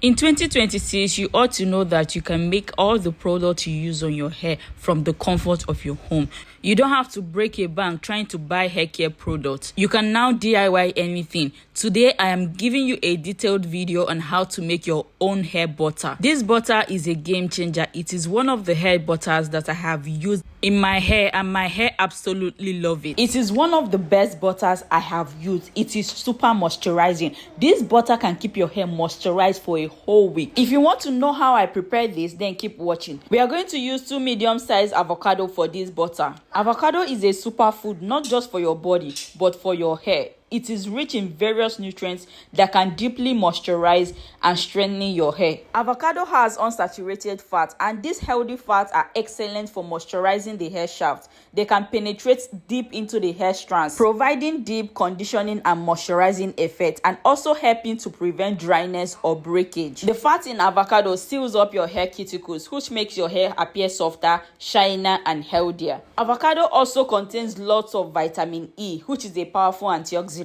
In 2026, you ought to know that you can make all the products you use on your hair from the comfort of your home. You don't have to break a bank trying to buy hair care products. You can now DIY anything. Today, I am giving you a detailed video on how to make your own hair butter. This butter is a game changer. It is one of the hair butters that I have used in my hair, and my hair absolutely love it. It is one of the best butters I have used. It is super moisturizing. This butter can keep your hair moisturized for a whole week. If you want to know how I prepare this, then keep watching. We are going to use 2 medium-sized avocado for this butter. Avocado is a superfood not just for your body but for your hair. It is rich in various nutrients that can deeply moisturize and strengthen your hair. Avocado has unsaturated fat, and these healthy fats are excellent for moisturizing the hair shaft. They can penetrate deep into the hair strands, providing deep conditioning and moisturizing effect, and also helping to prevent dryness or breakage. The fat in avocado seals up your hair cuticles, which makes your hair appear softer, shinier, and healthier. Avocado also contains lots of vitamin E, which is a powerful antioxidant.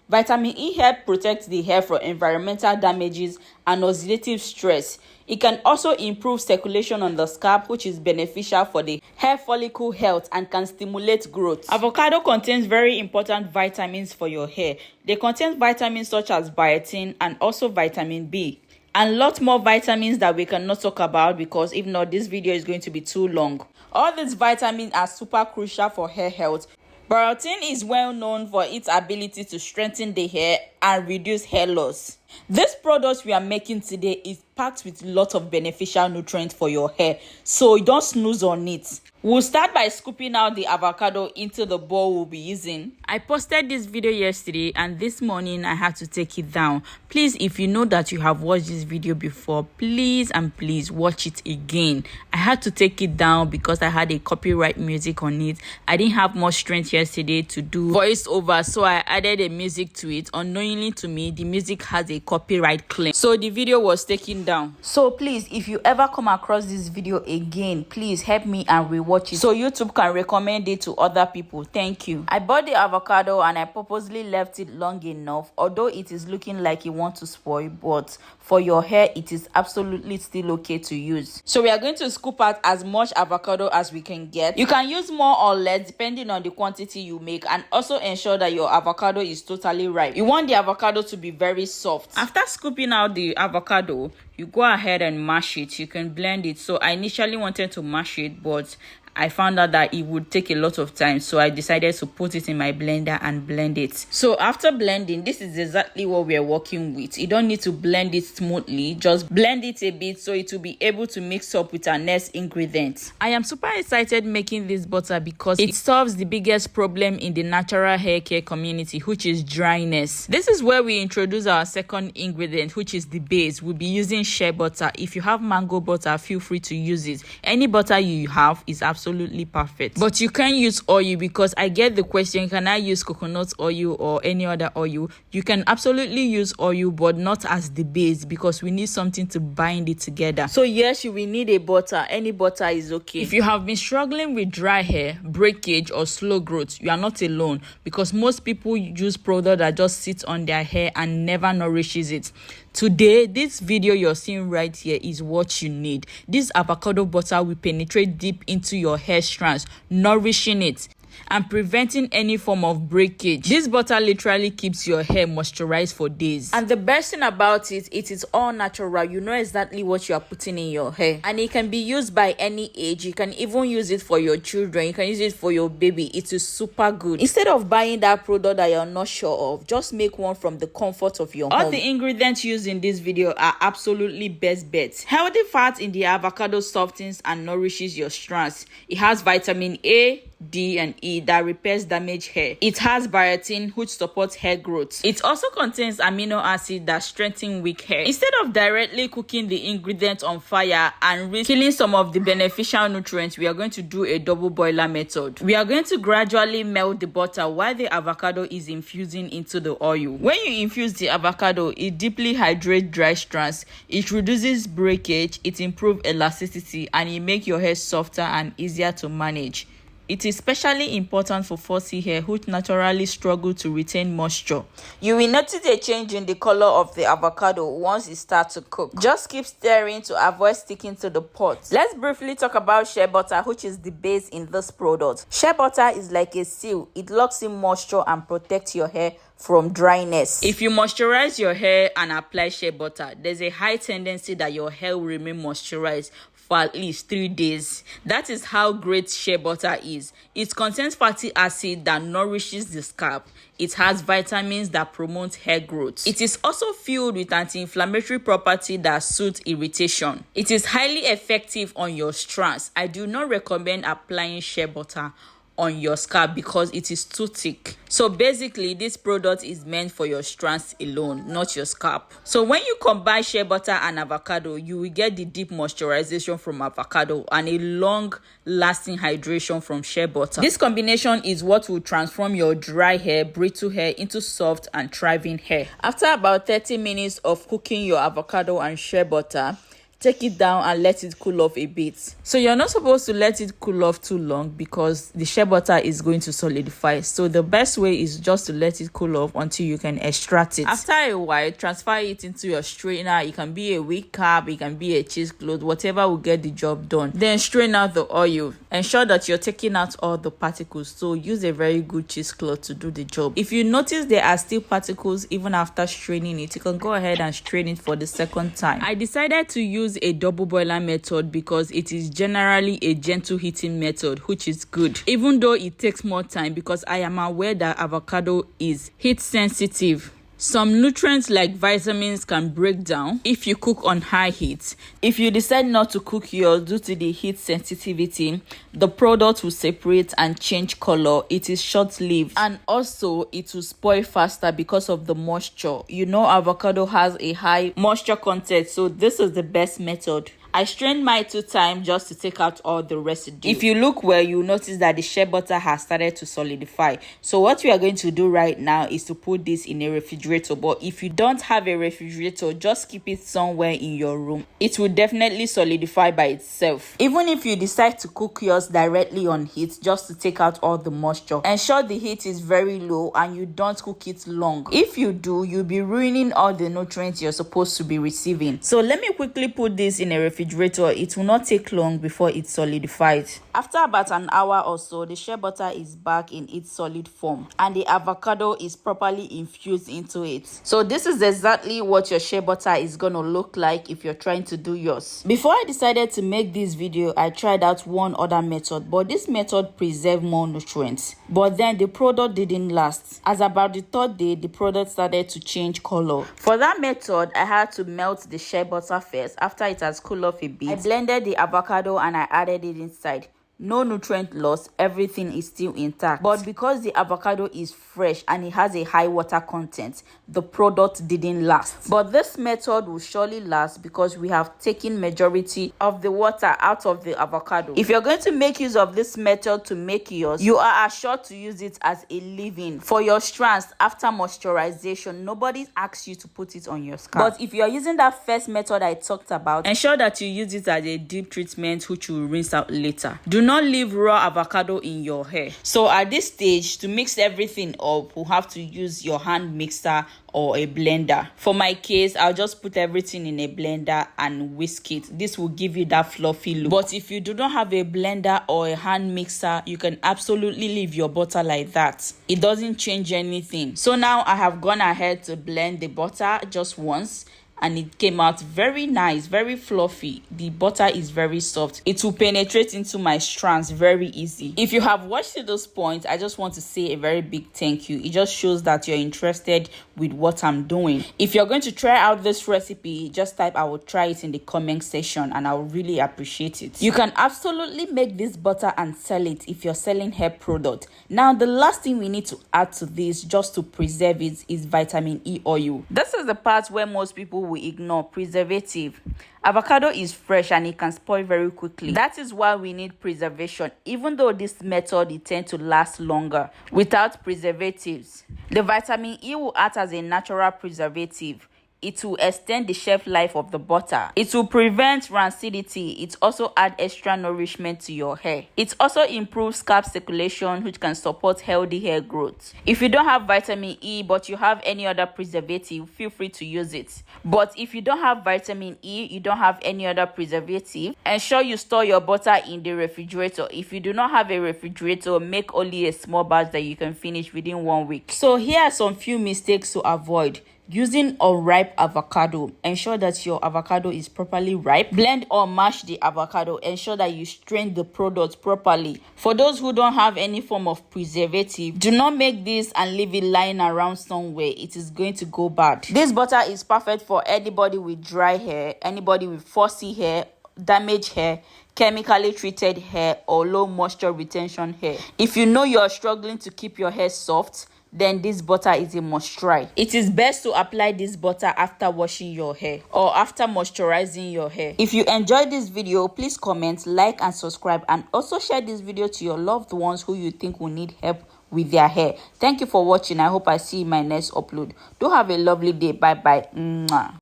Vitamin E helps protect the hair from environmental damages and oxidative stress. It can also improve circulation on the scalp, which is beneficial for the hair follicle health and can stimulate growth. Avocado contains very important vitamins for your hair. They contain vitamins such as biotin and also vitamin B, and lots more vitamins that we cannot talk about because if not, this video is going to be too long. All these vitamins are super crucial for hair health. Biotin is well known for its ability to strengthen the hair and reduce hair loss. This product we are making today is packed with lots of beneficial nutrients for your hair, so don't snooze on it. We'll start by scooping out the avocado into the bowl we'll be using. I posted this video yesterday and this morning I had to take it down. Please, if you know that you have watched this video before, please and please watch it again. I had to take it down because I had a copyright music on it. I didn't have much strength yesterday to do voiceover, so I added a music to it. Unknowingly to me, the music has a copyright claim, so the video was taken down. So please, if you ever come across this video again, please help me and rewatch it so YouTube can recommend it to other people. Thank you. I bought the avocado and I purposely left it long enough, although it is looking like it wants to spoil, but for your hair it is absolutely still okay to use. So we are going to scoop out as much avocado as we can get. You can use more or less depending on the quantity you make, and also ensure that your avocado is totally ripe. You want the avocado to be very soft. After scooping out the avocado, you go ahead and mash it. You can blend it. So I initially wanted to mash it, but I found out that it would take a lot of time, so I decided to put it in my blender and blend it. So after blending, this is exactly what we are working with. You don't need to blend it smoothly, just blend it a bit so it will be able to mix up with our next ingredient. I am super excited making this butter because it solves the biggest problem in the natural hair care community, which is dryness. This is where we introduce our second ingredient, which is the base. We'll be using shea butter. If you have mango butter, feel free to use it. Any butter you have is absolutely perfect, but you can't use oil because I get the question, can I use coconut oil or any other oil? You can absolutely use oil, but not as the base because we need something to bind it together. So yes, you will need a butter. Any butter is okay. If you have been struggling with dry hair, breakage, or slow growth, you are not alone because most people use product that just sit on their hair and never nourishes it. Today, this video you're seeing right here is what you need. This avocado butter will penetrate deep into your hair strands, nourishing it and preventing any form of breakage. This butter literally keeps your hair moisturized for days. And the best thing about it, it is all natural. You know exactly what you are putting in your hair. And it can be used by any age. You can even use it for your children. You can use it for your baby. It is super good. Instead of buying that product that you're not sure of, just make one from the comfort of your home. All the ingredients used in this video are absolutely best bets. Healthy fat in the avocado softens and nourishes your strands. It has vitamin A, D, and E that repairs damaged hair. It has biotin, which supports hair growth. It also contains amino acid that strengthen weak hair. Instead of directly cooking the ingredients on fire and killing some of the beneficial nutrients, we are going to do a double boiler method. We are going to gradually melt the butter while the avocado is infusing into the oil. When you infuse the avocado, it deeply hydrates dry strands. It reduces breakage, it improves elasticity, and it makes your hair softer and easier to manage. It is especially important for fussy hair which naturally struggle to retain moisture. You will notice a change in the color of the avocado once it starts to cook. Just keep stirring to avoid sticking to the pot. Let's briefly talk about shea butter, which is the base in this product. Shea butter is like a seal. It locks in moisture and protects your hair from dryness. If you moisturize your hair and apply shea butter, there's a high tendency that your hair will remain moisturized for at least 3 days. That is how great shea butter is. It contains fatty acid that nourishes the scalp. It has vitamins that promote hair growth. It is also filled with anti-inflammatory property that soothes irritation. It is highly effective on your strands. I do not recommend applying shea butter on your scalp because it is too thick. So basically, this product is meant for your strands alone, not your scalp. So when you combine shea butter and avocado, you will get the deep moisturization from avocado and a long lasting hydration from shea butter. This combination is what will transform your dry hair, brittle hair into soft and thriving hair. After about 30 minutes of cooking your avocado and shea butter, take it down and let it cool off a bit. So you're not supposed to let it cool off too long because the shea butter is going to solidify. So the best way is just to let it cool off until you can extract it. After a while, transfer it into your strainer. It can be a wig cap, it can be a cheesecloth, whatever will get the job done. Then strain out the oil. Ensure that you're taking out all the particles. So use a very good cheesecloth to do the job. If you notice there are still particles even after straining it, you can go ahead and strain it for the second time. I decided to use a double boiler method because it is generally a gentle heating method, which is good, even though it takes more time because I am aware that avocado is heat sensitive. Some nutrients like vitamins can break down if you cook on high heat. If you decide not to cook yours due to the heat sensitivity, the product will separate and change color. It is short-lived and also it will spoil faster because of the moisture. You know, avocado has a high moisture content, so this is the best method. I strained mine 2 times just to take out all the residue. If you look well, you'll notice that the shea butter has started to solidify. So what we are going to do right now is to put this in a refrigerator. But if you don't have a refrigerator, just keep it somewhere in your room. It will definitely solidify by itself. Even if you decide to cook yours directly on heat just to take out all the moisture, ensure the heat is very low and you don't cook it long. If you do, you'll be ruining all the nutrients you're supposed to be receiving. So let me quickly put this in a refrigerator. It will not take long before it solidifies. After about an hour or so, the shea butter is back in its solid form and the avocado is properly infused into it. So this is exactly what your shea butter is going to look like if you're trying to do yours. Before I decided to make this video, I tried out one other method, but this method preserved more nutrients. But then the product didn't last. As about the 3rd day, the product started to change color. For that method, I had to melt the shea butter first. After it has cooled off a bit, I blended the avocado and I added it inside. No nutrient loss, everything is still intact. But because the avocado is fresh and it has a high water content, the product didn't last. But this method will surely last because we have taken majority of the water out of the avocado. If you're going to make use of this method to make yours, you are assured to use it as a leave-in for your strands after moisturization. Nobody asks you to put it on your scalp. But if you're using that first method I talked about, ensure that you use it as a deep treatment which you will rinse out later. Do not leave raw avocado in your hair. So at this stage, to mix everything up, we'll have to use your hand mixer or a blender. For my case, I'll just put everything in a blender and whisk it. This will give you that fluffy look. But if you do not have a blender or a hand mixer, you can absolutely leave your butter like that. It doesn't change anything. So now I have gone ahead to blend the butter just once, and it came out very nice, very fluffy. The butter is very soft. It will penetrate into my strands very easy. If you have watched to this point, I just want to say a very big thank you. It just shows that you're interested with what I'm doing. If you're going to try out this recipe, just type I will try it in the comment section and I will really appreciate it. You can absolutely make this butter and sell it if you're selling hair product. Now the last thing we need to add to this just to preserve it is vitamin E oil. This is the part where most people will ignore: preservative. Avocado is fresh and it can spoil very quickly. That is why we need preservation. Even though this method it tends to last longer without preservatives, the vitamin E will act as a natural preservative. it will extend the shelf life of the butter. It will prevent rancidity. It also adds extra nourishment to your hair. It also improves scalp circulation, which can support healthy hair growth. If you don't have vitamin E but you have any other preservative, feel free to use it. But if you don't have vitamin E, you don't have any other preservative, ensure you store your butter in the refrigerator. If you do not have a refrigerator, make only a small batch that you can finish within 1 week. So here are some few mistakes to avoid. Using unripe avocado. Ensure that your avocado is properly ripe. Blend or mash the avocado. Ensure that you strain the product properly. For those who don't have any form of preservative, do not make this and leave it lying around somewhere. It is going to go bad. This butter is perfect for anybody with dry hair, anybody with fussy hair, damaged hair, chemically treated hair, or low moisture retention hair. If you know you are struggling to keep your hair soft, then this butter is a must try. It is best to apply this butter after washing your hair or after moisturizing your hair. If you enjoyed this video, please comment, like, and subscribe, and also share this video to your loved ones who you think will need help with their hair. Thank you for watching. I hope I see you in my next upload. Do have a lovely day. Bye bye. Mwah.